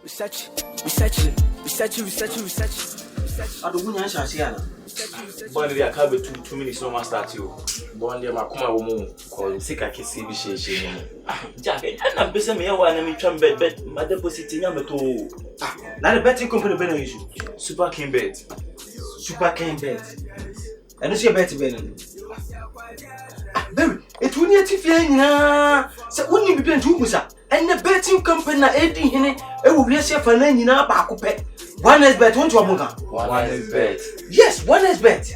Research. I don't want to answer. But they are 2 minutes no master start you. But they are come woman call sick I can see she. Jack, and I'm busy me one and me try bet my deposit in Yamato. Now the betting company better issue. Super King bet. Super King bet. And it's your betting better. Baby, it wouldn't if you so wouldn't be playing two musa. And the betting company aiding him, it will be a safe and then you know back up. One is bet, one to a moga. One is bet. Yes, one is bet.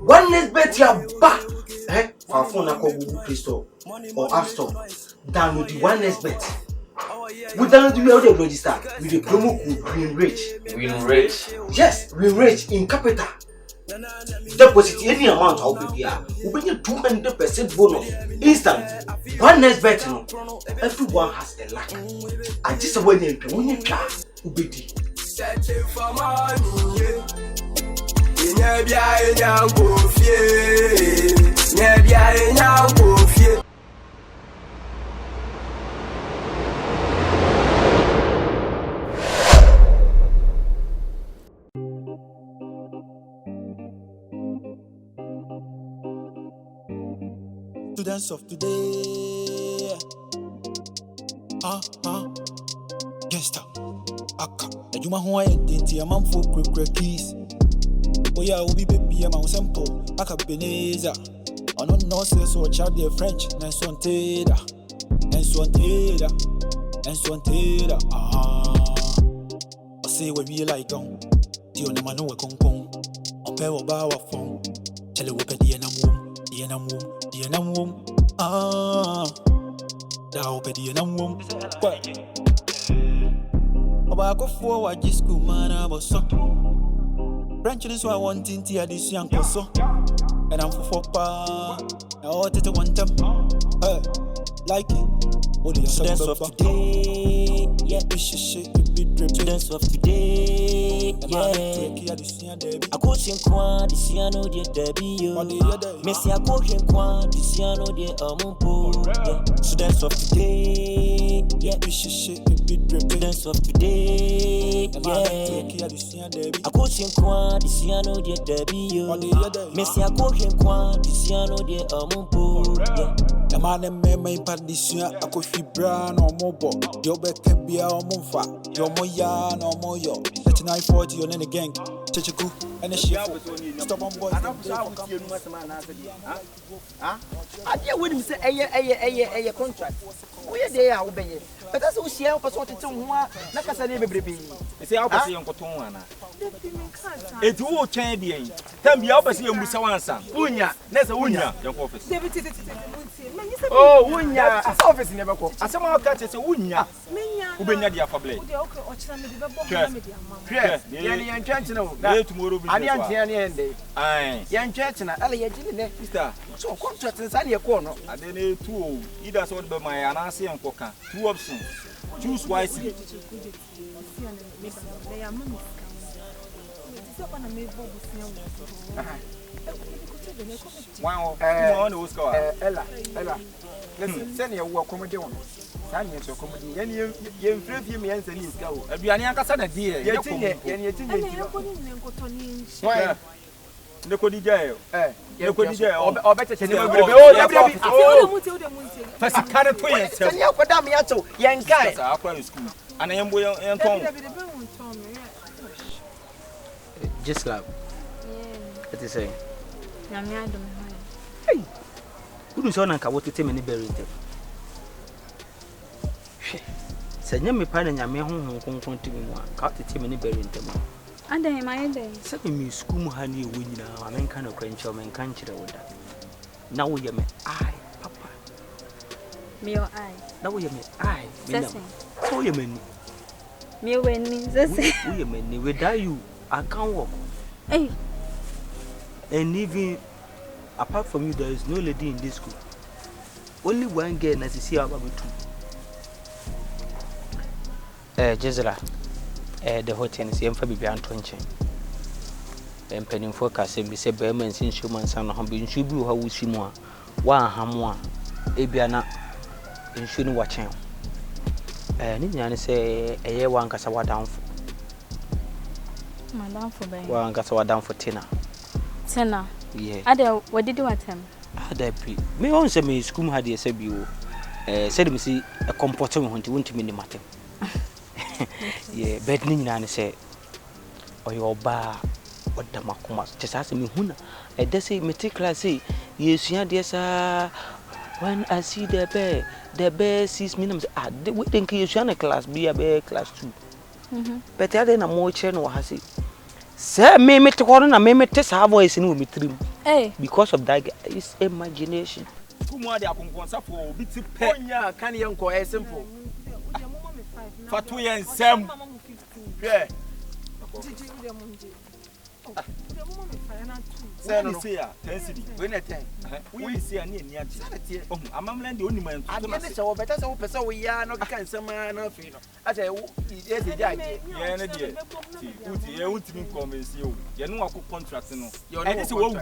One is bet your back. Eh? For phone, I call Google Play Store or App Store. Download the one is bet. We download the audio register with the promo code WinRage. WinRage? Yes, WinRage in capital. Deposit any amount I'll be here. We'll be 200% bonus. Instant. One is bet. Everyone has a luck. I just went into winning car. Ubedi. Searching for money, Nebia in your buffet, Nebia in your buffet. Students of today, gangsta. Aka, you ma who I ain't a man for quick keys. Oh, yeah, will be baby, I'm on simple. AKABENEZER. I don't know, say so, child, dear French, and so on teda. I say, when we like on, the only man who come home. On pair of our phone, tell you what the enam womb. Thou pay the enam womb. I go forward, this school man, I was so. French is what I want in tea, this young person. And I'm for pa. I want it to one time. Like it. What do you say? Of today, yeah, shit, students of today, yeah. I go sing quan, this year no dear Debbie. Messi, I go him quan, this year no dear Amumpo. Students of today, yeah, students of today, yeah. I go sing quan, this year no dear Debbie. Messi, I go him quan, this year no dear Amumpo. The man and me may part this year, I could feel brown or mobile. Your back can be our moonfa. Your moya no more yo. 3940 on any gang. Chechiku and a ship. Stop on boy. I dear with him say a contract. We are there, I'll be. But that's what she help us what to tell one. Like I said, baby. Say, I'll see Uncle Tona. It's all champion. Tell me, I'll see you with someone. Unya, that's a Unya, your office. Oh, Unya, office never go. I somehow catch a Unya. Who been at the upper blade? Yes, the intentional. Tomorrow, I didn't hear any end. Aye, young church and I didn't so contract inside your corner. I didn't two. Either sort by my anansi and coca. 2 options. Choose wisely. Ella. Listen, send your work comedy on. Send your comedy. And you free me and send his go. If you are near Cassandra, dear, you're the Cody jail. You could jail or better than you. First, kind of twins. Can you put down me out to young guy? I'll call school. And I am well and Tom. Just love. What you say? Hey, who is on a cabo to take many berries? Say, you may pardon your man who can continue one. Cut the tea many berries. And then my day. Set me school honey win now. I mean, kind of quench your man can't you with that. Now we are my eye, papa. Me your eye. Now we are my eye. So you mean me when means the same. We mean, without you, I can't walk. Hey. And even apart from you, there is no lady in this school. Only one girl as you see about two. Jezra. The hotel is for baby Antonchen. And penning focus and be said, Berman since you man son have been should be how we see more. One hamwa, Abiana, and shouldn't watch him. Ni nyane say eye wan kasa wadanfo. Madamfo ben. Wan kasa wadanfo Tina. Tina. Yeah. Ade what did you want him? Ada pri. Me on say me school had say bi wo. Said me see a comportment won't me ni matem. Yeah, but ni nyane say oyo ba odamakoma. Just ask me huna. They say me take class say yesua de sa when I see the bear sees me we think yesua na class B a class 2. But I dey na mo che no ha say say me te kono na me te sa voice ni o me trim. Because of that is imagination. Kumu de akonkonsa for obi ti pe. Onya kan ye nko e simple. Fatu ye nsem. Hwe. Say no say ya, 10 cedi. We na 10. We see ani ani ati. Oh, amamla de oni man to na se wo beta se wo pese wo ya no kan sema na fi no. Ase wo ye se ja je. Ye na de. Uti ye untimi convince you. Ye no akọ contract no. E dey say wo.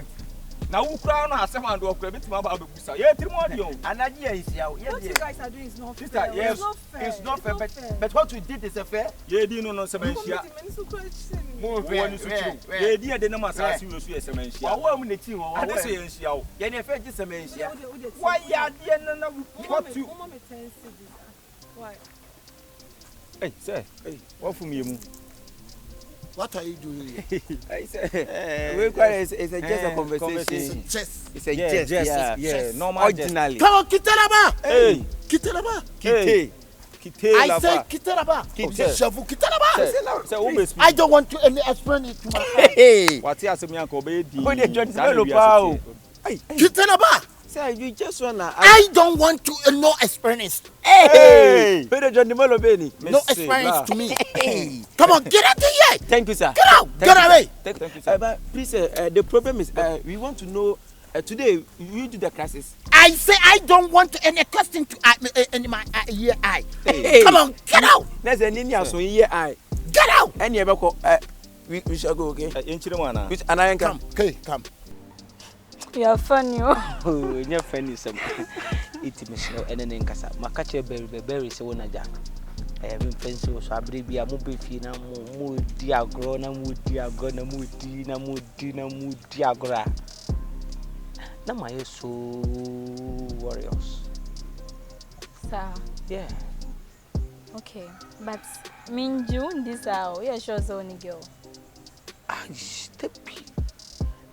Na wo kura no asem and wo kura betima ba abegusa. Ye tiri mo de o. Anaji ye isia wo. What you guys are doing is not fair. Sister, yes, it's not fair, but what we did is fair. Ye di no se manhia. Mo woni su tru. Ye di de na masasi we su ye se manhia. Wa mu ne tin wo. Ade se ye nhia wo. Ye ne fe ji se manhia. Why ya de na what you? Why? Hey, sir. Hey, what for me mu? What are you doing here? I say, we quite it's just a conversation. It's a jest. Yeah, normal originally. Come on, Kitaraba. Hey, Kitaraba. Kite. I say Kitaraba. J'avoue Kitaraba. I don't want to any explain it to my Hey. What you ask me uncle baby? Who dey join the pao? Kitaraba. Say you just wanna I don't want to no experience. Hey. Who dey join the melo beni? No experience to me. Come on, get out of here. Thank you, sir. Get out. Get away. Thank you, sir. But please, the problem is we want to know today you do the classes. I say I don't want any question to in my ear eye. Come on, get out. There's a ninja so ear eye. Get out. Any ever we shall go, okay? Which and I come. Okay, come. You are funny. Oh, you're funny some. It's me show and then kasa. Makache berry se wona ja. I have been friends so abribi amu be fi na mu di agro na mu di agro na mu di agro. Na my so warriors. Sir. Yeah. Okay, but mean June this hour, yeah, sure so only girl. Step.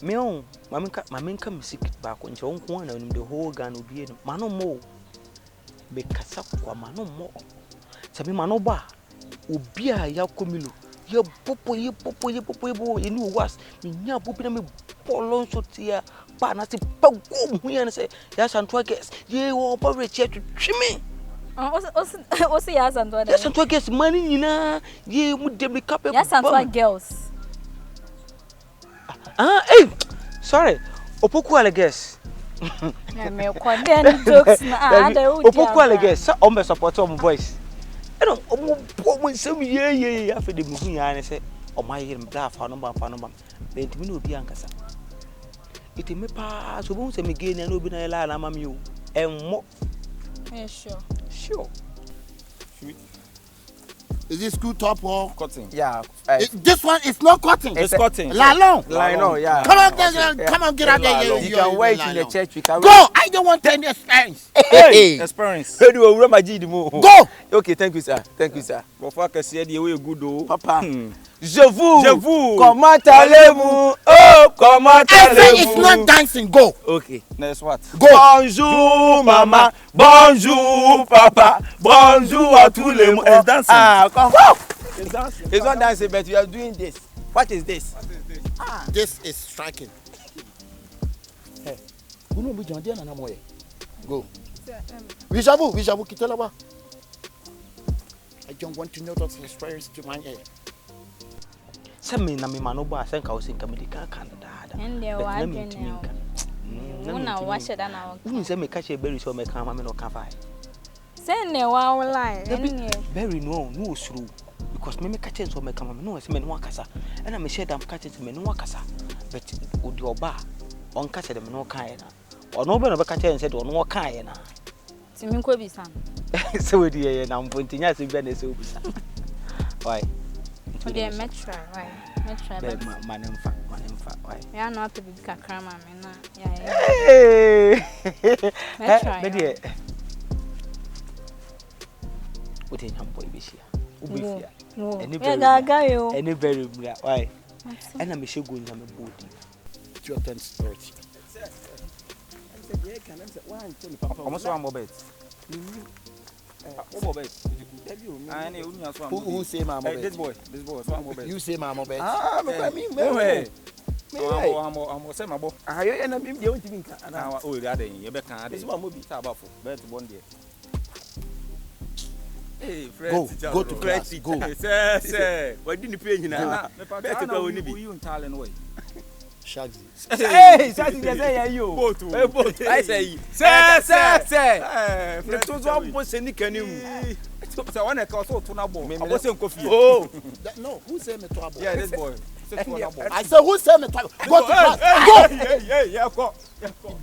Me on, mama come sick back when you won't know the whole gun will be mano more. Be casakwa mano more. Sabi mano ba, ubia ya komilo. Ye popo, you know was me nya popo na me polon so tia pa na ti pa go hu ya say yes and two guess ye wo pa re che twimi. Also yes and two. Yes and two guess money nyina ye mu de be cap. Yes and two girls. Hey, sorry. Opoku alleges. Me condemn jokes na Opoku alleges. So on be support on voice. I don't omo some ye after the movie and say o my him bla fa no ba. Be ntimi no obi ankasa. Iti me pa so bo se me gain na obi na la na mami o. Enmo. Yeah, sure. Sure. Is this school top or cutting? Yeah. This one is not cutting. It's cutting. Lalong. Lalong, yeah. Come on, get out there. You can wait in the church. We can go. I don't want any experience. Hey, experience. Where do we run go. Okay, thank you, sir. Thank you, sir. Before I say the way good do, Papa. Je vous. Comment allez-vous? Oh, comment allez-vous? It's not dancing. Go. Okay. Next what? Go. Bonjour, maman. Bonjour, papa. Bonjour à tous les mots. It's dancing. Come. It's dancing. It's not dancing, but we are doing this. What is this? This is striking. Hey. Go. Vijabu, Kitalaba. I don't want to know that experience to my head. Semi na me mano ba sen ka osin kamedika Canada. And they were now. Una wash it and now. You say me catch a berry so me can ma me no can buy. Send ne wa lie. Berry no through because me catch so me can ma no say me no akasa. And I me share them catch me no akasa. But odi oba on catch them no kan na. Ono be no be catch and said ono kan na. Timi ko bi san. So dear, I'm pointing at Venice. Why? Okay, metro, why? Metro, man, in fact, why? Yeah, not to be Kakrama, yeah. Hey! Metro, what in your boy, Bishia? Any very why? And I'm sure going to have a booty. It's your turn to start. Almost one more bet. Who say Mama? This boy, one more bet. You say Mama bet. I'm say my boy. I and I'm the only thing. And I oh, that you better. This one will be about for bet one day. Hey, go to class. Go. Sir. Why didn't you pay you now? Better go in you in Thailand way. Shaggy. Hey, Shaggy, say you. Both. I say, sir. It was one person you can. So when I call so to Nabo, I wasn't coffee. Oh, no, who say me trouble? Yeah, this boy. I said, who say me trouble? Go to class. Go. Yeah, go.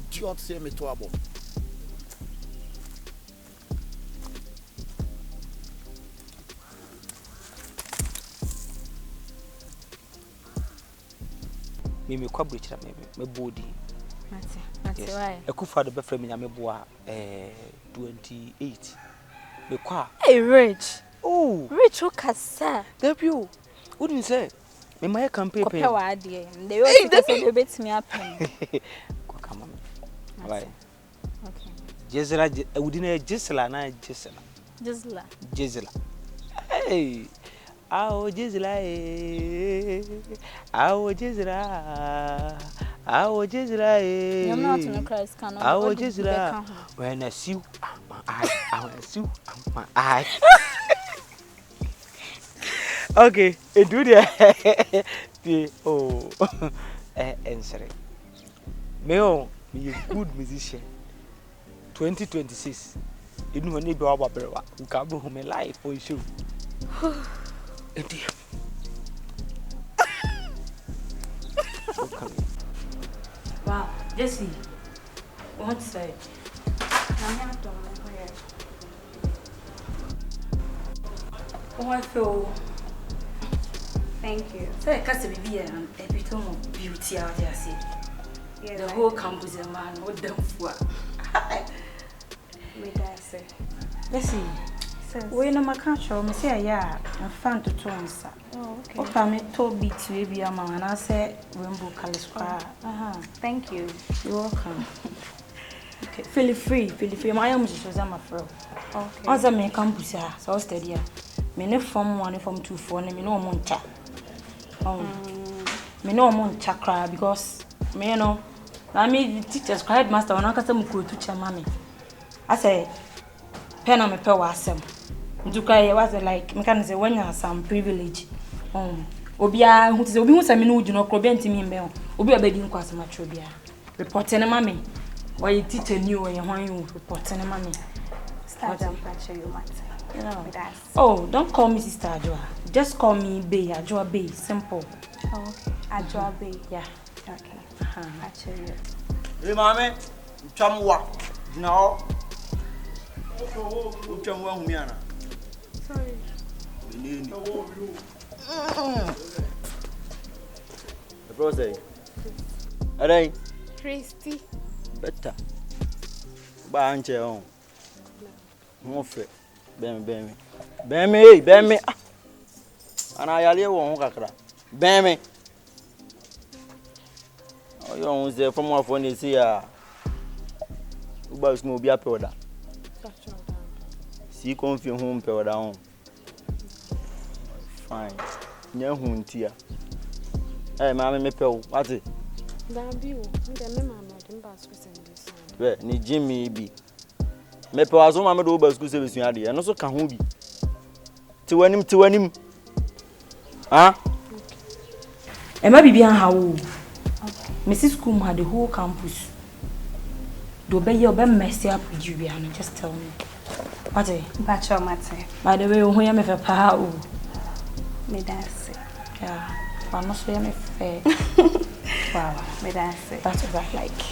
Idiot say me trouble. Me kwabrecha me body. That's why. A kufa the beframe me boa 28. Me kwa. Hey, Rich. Oh, Rich Okasa. Debut. Wouldn't say. Me my campaign. They will celebrate me up. Come on. Right. Okay. Jezela wouldn't Jezela na Jezela. Hey. Awo Jezela I'm not in a class can Awo Jezela when I see my eye Okay, do the oh answer me be a good musician 2026 you know need be our brother who can bring home life for you. Wow, Jesse, what's that? Oh, I feel. Thank you. So I can't be an epitome of beauty out there. See, the whole campus is a man. What the fuck? Me that say. Jesse. We no makancho me say ya fan to tons. Oh, okay. Ofa me to beat we bi ama na say rainbow colors kwa. Thank you. You're welcome. Okay, feel free. My am just my friend. Okay. As me campus ya, so steady. Me ne form 1 form 2 4 me no mo ncha. Me no mo ncha kra because me no na me teachers headmaster wana kasa mu ko teacher mami. I say pen on me pe wa asem. Nduka was like me can say when you have some privilege. Obia hu say obi hu say me no ujino kro be ntimi mbe ho. Obi obedi nkwa asem atro bia. Report na mami. Why you teacher new when you hwan you report na mami. Start and show you what. You know. Oh, don't call me Sister Adjoa. Just call me Bay, Adjoa Bay, simple. Oh, okay. Adjoa Bay. Yeah. Okay. I show you. Hey, mommy. Chamwa. No. Chamwa humiana. Sorry. The process. Alright. Christy. Better. Ba anche on. Mo fe. Bemi. Ana yale wo kakra. Bemi. Oyo on ze from one phone see ya. Uba smo obi apeoda. Si konfi home peoda on. Fine. Nya huntia. Eh mama me pew. What it? Dabi o. Nde me mama dem ba so send this. We ni Jimmy bi. Me pe wazo mama do ba school service ade. E no so ka ho bi. Ti wanim. Ah? E ma bibi an hawo. Okay. Mrs. Kum had the whole campus. Do be you be mess up with you bia no just tell me. What eh? Bacho mate. By the way, who ya me fe pa o. Me dance. Yeah. But no so ya me fe. Wow. Me dance. That's what I like.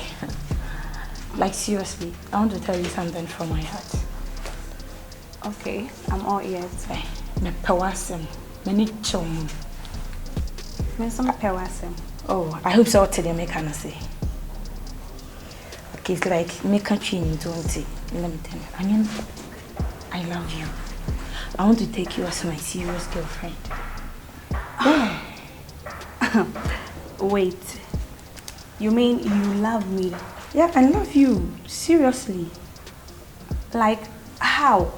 Like seriously, I want to tell you something from my heart. Okay, I'm all ears. Me pewasem. Me ni chom. Me some pewasem. Oh, I hope so today me can say. Okay, it's like me country in 20. Let me tell you. I mean, I love you. I want to take you as my serious girlfriend. Wait. You mean you love me? Yeah, I love you. Seriously. Like, how?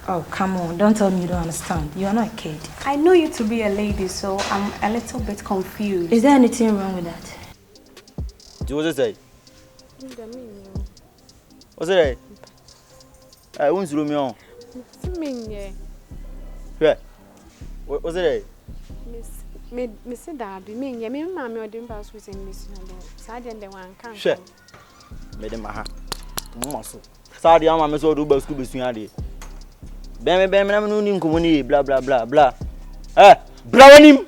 Oh, come on. Don't tell me you don't understand. You are not a kid. I know you to be a lady, so I'm a little bit confused. Is there anything wrong with that? What's it say? What's it? I won't zoom on. Yeah. What's it? Miss Darby, me, and mammy or dimples with Miss Sergeant, the one can't. Sure. Made him a hat. Muscle. Sorry, I'm a miss or do about school between your day. Bam, I'm no new community, blah, blah, blah, blah. Brown him.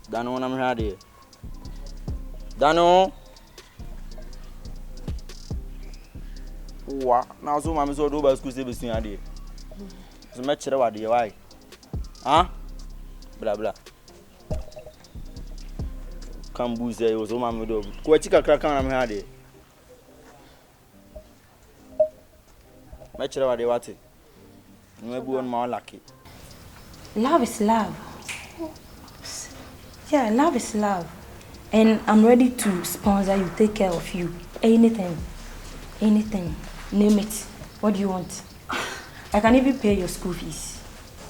Dano, I'm ready. Dano. What? Now, so my miss or do about school between your day. So much about the why. Huh? Blah blah. Kambuze was my middle. Quachica crack on my head. Match about the water. Maybe one more lucky. Love is love. Yeah, love is love. And I'm ready to sponsor you, take care of you. Anything. Anything. Name it. What do you want? I can even pay your school fees.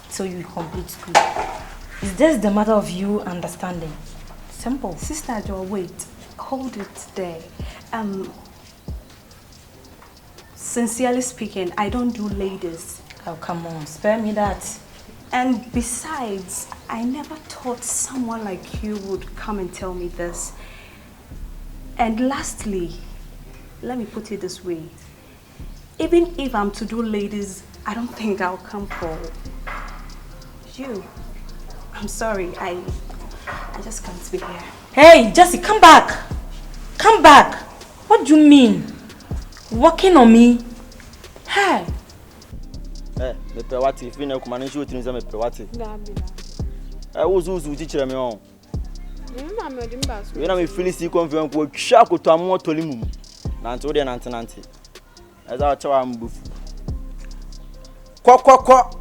So you complete school. It's just the matter of you understanding. Simple. Sister Jo, wait. Hold it there. Sincerely speaking, I don't do ladies. Oh, come on. Spare me that. And besides, I never thought someone like you would come and tell me this. And lastly, let me put it this way. Even if I'm to do ladies, I don't think I'll come for you. I'm sorry, I just can't be here. Hey, Jessie, come back. Come back. What do you mean? Working on me? Hey. The pewati, if you know, come and shoot in the pewati. I was also teaching me on. You know, me feeling sick of you, and shark to a more tolimum. Nanto de Nantananti. As our child boof. Quack.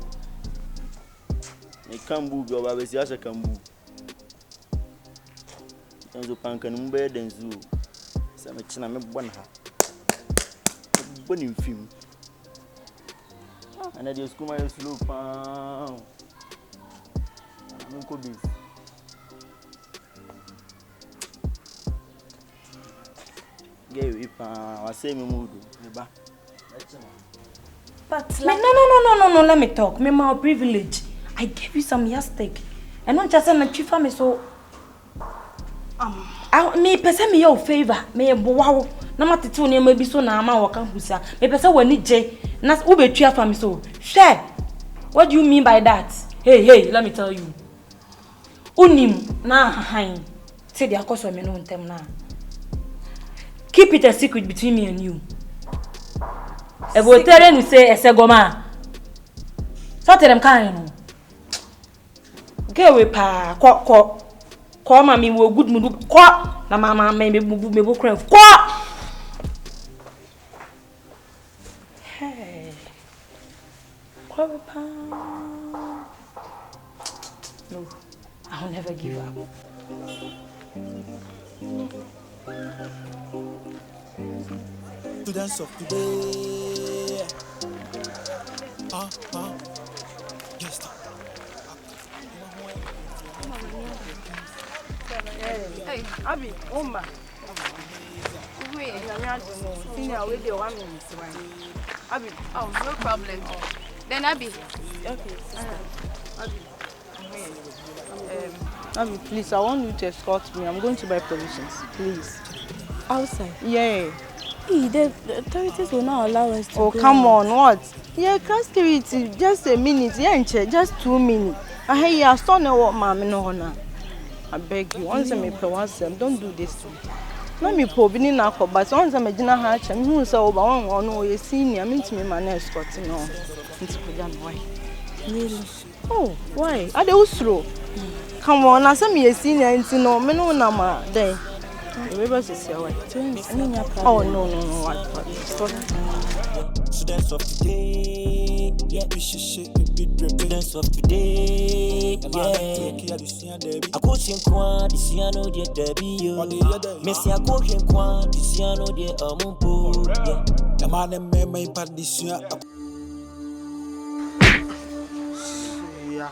You can't move your baby, as I can move. And the punk and bed and zoo. Some chin I'm one half. Bunny film. And I just come out slow. I'm going to be. I say me mood. But like, no, let me talk. Me my privilege. I gave you some yastic. And not just a chief family so me person me your favor. Me wow. Na matitu ne maybe so na ama waka husa. Me person wani je. Na ube tua family so. Share. What do you mean by that? Hey, let me tell you. Unim na hain. Say the akoso me no ntem na. Keep it a secret between me and you. I will tell you say esegoma. So tell them kind. Get away pa ko mama we good mood ko na mama me bo crave ko. Hey. Ko pa. No. I'll never give up. To dance of today. Yes. Hey, Abby, Oma. Wait, senior, wait the 1 minute. Abby, oh, no problem. Then Abby. Okay. Abby, please, I want you to escort me. I'm going to buy provisions, please. Outside? Yeah. The authorities will not allow us to go. Oh, come on, what? Yeah, class security, just a minute, yeah, just 2 minutes. Hey, I saw no what, ma'am, no, I beg you, once I make once, don't do this to me. Na me po bi ni na akoba so onza magina ha acha me hu say oba won won no ye senior me ntimi ma na escort no nti ko me why really oh why ade usro come on na say me ye senior nti no me no na ma den we be say why oh no what Students of today, yeah, we should shake the beat. Students of today, yeah. I go sing kwa, this year no dear Debbie. Messi, I go sing kwa, this year no dear Amumpo. Yeah, the man and me, my part this year. Yeah.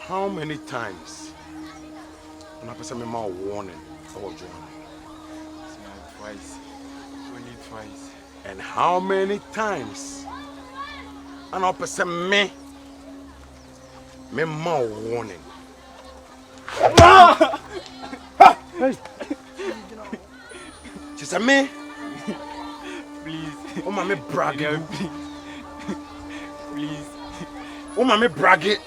How many times? When I person me more warning, I was doing. Twice. Only twice. And how many times? And I person me more warning. Hey. She said me. Please. Oh my brag it. Please. Oh my brag it.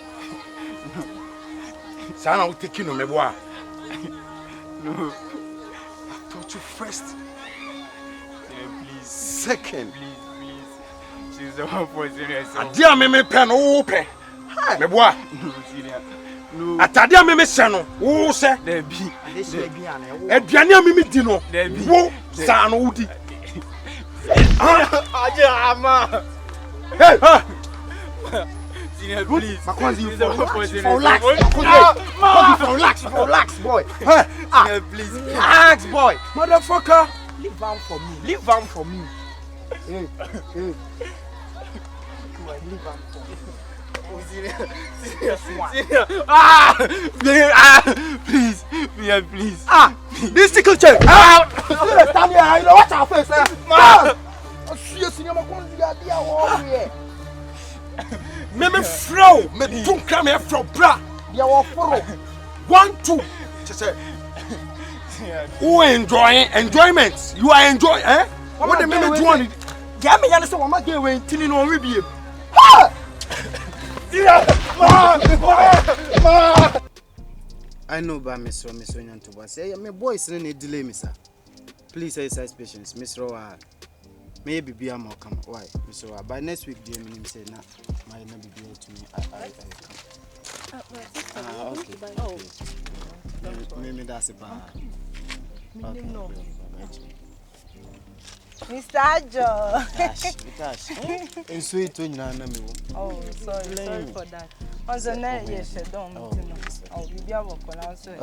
So I will take you no me boy. No. I told you first. Yeah, please. Second. Please. She's the one for serious. I dear me pen open. Me boy. No, serious. No. Atadia me se no. Wo se. There be. Aduane me di no. Wo sa no udi. Aje ama. Hey. Senior, please. Relax, boy. Senior, please. Relax, boy. Motherfucker. Leave am for me. Leave am for me. Hey. Leave am for me. Serious. Please. This tickle check. Stand here. You know watch our face, man. Serious, you know here. Me flow, me don't come here from bra. You are follow. 1, 2. Just say. Who enjoyment? You are enjoying, eh? What the me doing? Get me yana say what ma get we tini no we be. I know about Miss Nyantuba. Say my boys need delay me, sir. Please exercise patience, Miss Roa. Maybe be a more come. Why, Miss Roa? By next week, dear me say na my not be able to me. I come. Okay. Oh, maybe that's a bad. Okay. No. Mr. Ajo. Gosh. And sweet to you, oh, sorry for that. On the night, yes, I don't. I'll be able to pronounce it.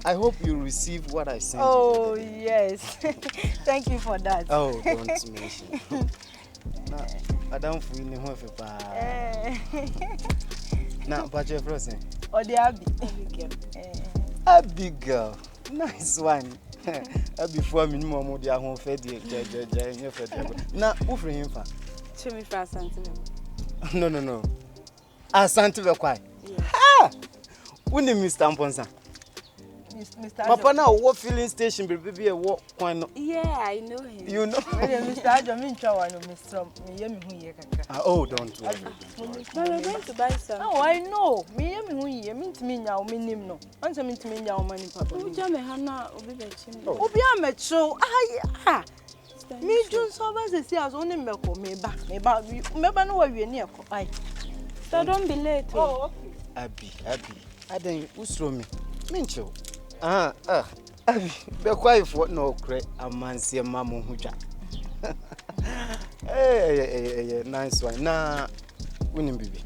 I hope you receive what I sent. Oh, yes. Thank you for that. Oh, don't mention. Now, I don't feel any more for now, but you're frozen. Oh, the Abigail. Nice one. Before me, Mom, they are home fed. Now, who for him? Chimney for Asante. No. Asante be kwai. Ah! When you Mr. Amponsa. Mr. Papa now what filling station baby what kwan no. Yeah, I know him. You know? Mr. Ajo me ntwa wa no Mr. Me ye me hu ye kaka. Oh, don't worry. But we're going to buy some. Oh, I know. Me ye me hu ye me ntimi nya o me nim no. Onse me ntimi nya o mani papa. Who jam me hana obi be chim. Obi amecho. Ah. Me jun so ba se si as oni meko me ba no wa wie ne eko. Ai. So don't be late. Oh, Abi. okay. I then usro me. Mincho. Abi. Be quiet for no cre amansi mamu huja. Hey, nice one. Nah, winning baby.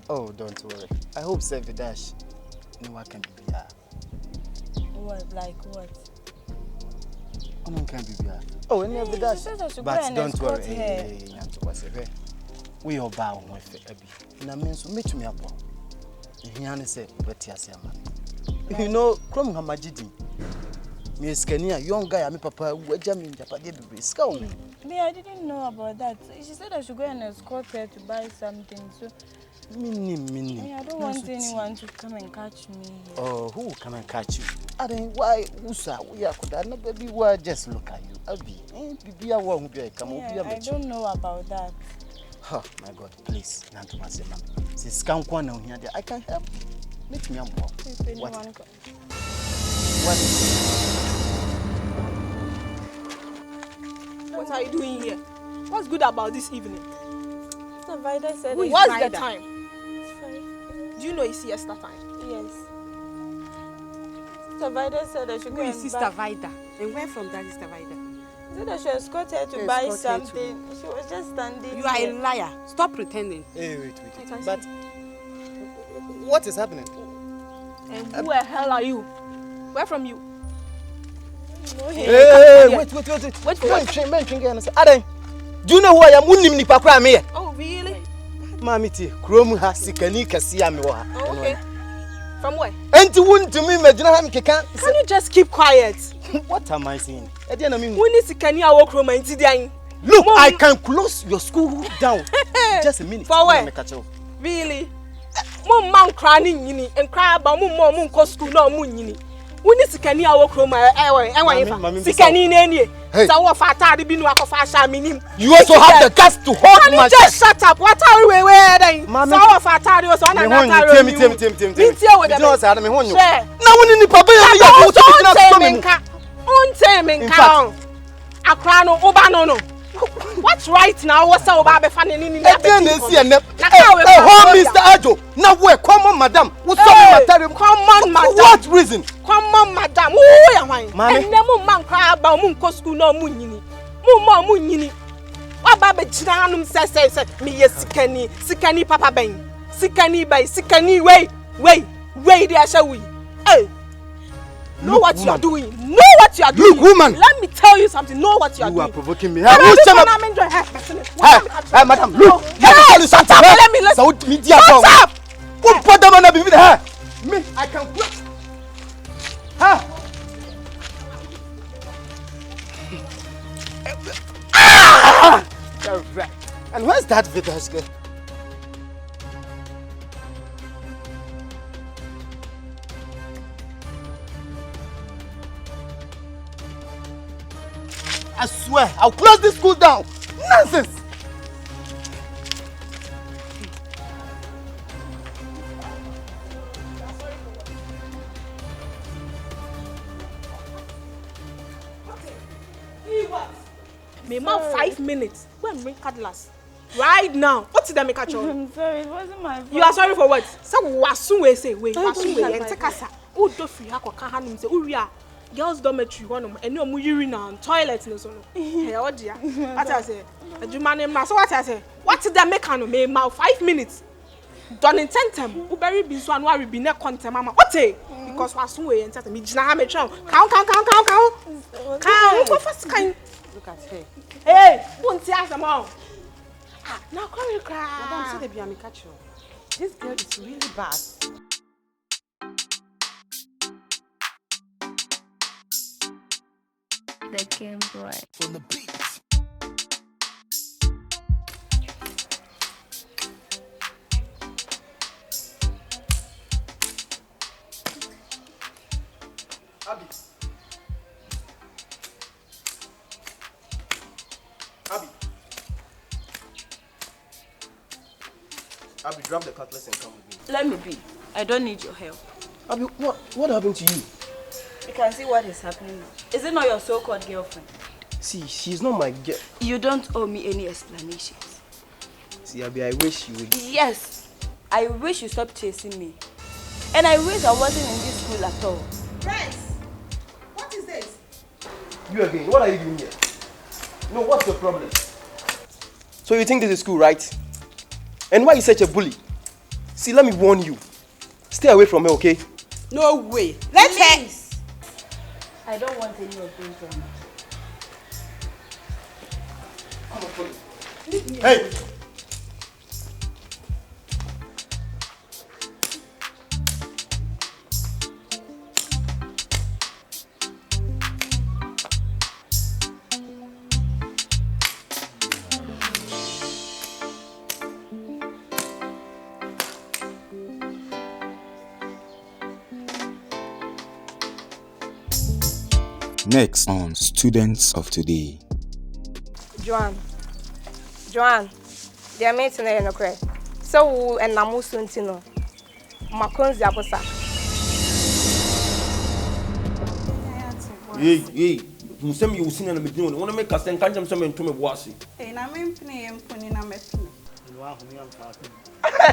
Oh, don't worry. I hope Save Dash no one can be here. What, like what? No one can be here. Oh, any of the Dash. But don't worry. Hey, we are bound with it, Abby. And I mean, so meet me up. He said, but yes, you know, Crom Hamajidi. Miss Kenya, young guy, I'm papa, we're jamming Japan. Me, I didn't know about that. She said I should go and escort her to buy something. So, Minnie. I don't want anyone to come and catch me. Oh, who will come and catch you? I don't why, Usa, we are could not baby, why just look at you, Abby. I don't know about that. Oh my God, please, Nanto Masema. Since Kankwan now here, I can help. Make me what? What are you doing here? What's good about this evening? Sister Vida said What's Vida? the time? It's 5. Do you know it's siesta time? Yes. Sister Vida said I should Who go is and Sister buy. Vida? And where from that Sister Vida? She said I should escort her to buy something. She was just standing. You are there. a liar. Stop pretending. Hey, wait. But what is happening? And who the hell are you? Where from you? Hey, wait. Wait for what? Do you know who I am? Oh, really? Mami ti, Chrome has sikani kasi ame wa. Oh, okay. From where? Enti wun to me imagine ham keka. Can you just keep quiet? What am I saying? When is sikani awo Chrome inti dian? Look, I can close your school down. Just a minute. For where? Really? Mum man crying yini and cry about mum ko school no mun yini. When is sikani awo Chrome sikani neni. So what father bi no akofa sha minim. You also have the guts to hold my chest. Just shut up. What are we then? So what father so na na tell me. You know what I mean? Now when ni papa ya go to Akra no oba no. What's right now? What's up about fanning in the Mr. Ajo. Now where? Come on, madam. What's up, madam? Come on, madam. For what reason? Come on, madam. Who am I? And then man cry about moon ko school no munini. Munini. What baby Janum says me yes sikani papa ben. Sikani wait there shall we? Hey. Know what you are doing. Look, woman. Let me tell you something. Know what you are doing. You are provoking me. Hey, madam, look. Let me tell you something. Let me listen. Shut up. What bother man be with her? Me, I can quit. And where's that Vidas girl? I swear, I'll close this school down. Nonsense! Me man 5 minutes. When bring Cutlass? Right now. What's the make a choice? I'm sorry, it wasn't my fault. You are sorry for what? So wasun we say wait, wasun we enter casa. Who do free ha ko kan hanum say uria. Girls dormitory one and no urinal toilet no so no. Hey oh dear. What I say? Adwuma ne ma so what I say? What did that make no me ma 5 minutes? Done in 10 time. Who bury be so and worry be ne content mama. What say? Because wasun we enter me gina ha me try. Count. Go fast kind. Look at her. Hey, won't you ask them all? Now come here, cry. Madam, say the biami catch you. This girl is really bad. The game right. From the beat. Abby, grab the cutlass and come with me. Let me be. I don't need your help. Abby, what happened to you? You can see what is happening now. Is it not your so-called girlfriend? See, she's not my girl. You don't owe me any explanations. See, Abby, I wish you would. Yes. I wish you stopped chasing me. And I wish I wasn't in this school at all. Bryce, what is this? You again, what are you doing here? No, what's your problem? So you think this is school, right? And why are you such a bully? See, let me warn you. Stay away from her, okay? No way. Let's her. I don't want any of those drama. Hey! Next on Students of Today. Joanne, They are making a no cry. So and Namusuntino. Maconzi Abosa. Hey, you send me you seen and I'm doing. Want to make us and can't jump some into me was it? Hey, na me pni em puni na me pni.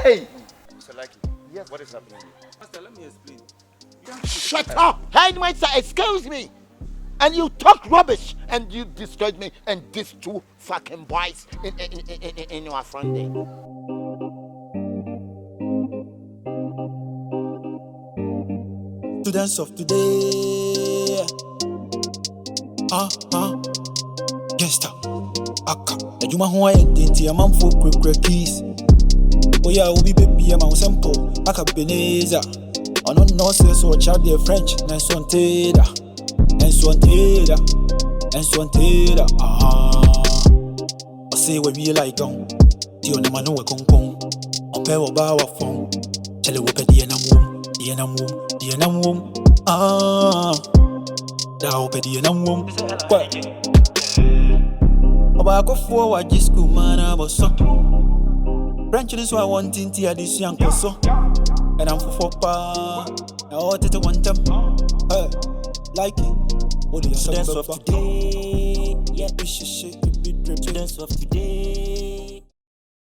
Hey! Mr. Lucky, yes. What is happening? Pastor, let me explain. Shut up! Headmaster, excuse me! And you talk rubbish and you destroyed me and these two fucking boys in your front day. Students of today. Gangsta. Aka. Ejuma ho identity a man for quick keys. Oh yeah, we baby a man simple. AKABENEZER. I don't know so child their French. Nice one teda. Nice one teda. Nice one teda. I say we be like gone. Dio na manu we kong kong. Ope wo ba wa phone. Chele wo pe di enamum. Di enamum. Da wo pe di enamum. Oba ko fo wa jisku mana boso. Branch this why one thing tia this young koso. And I'm for pa. I want it to one time. Like it. Students of today. Yeah, students of today.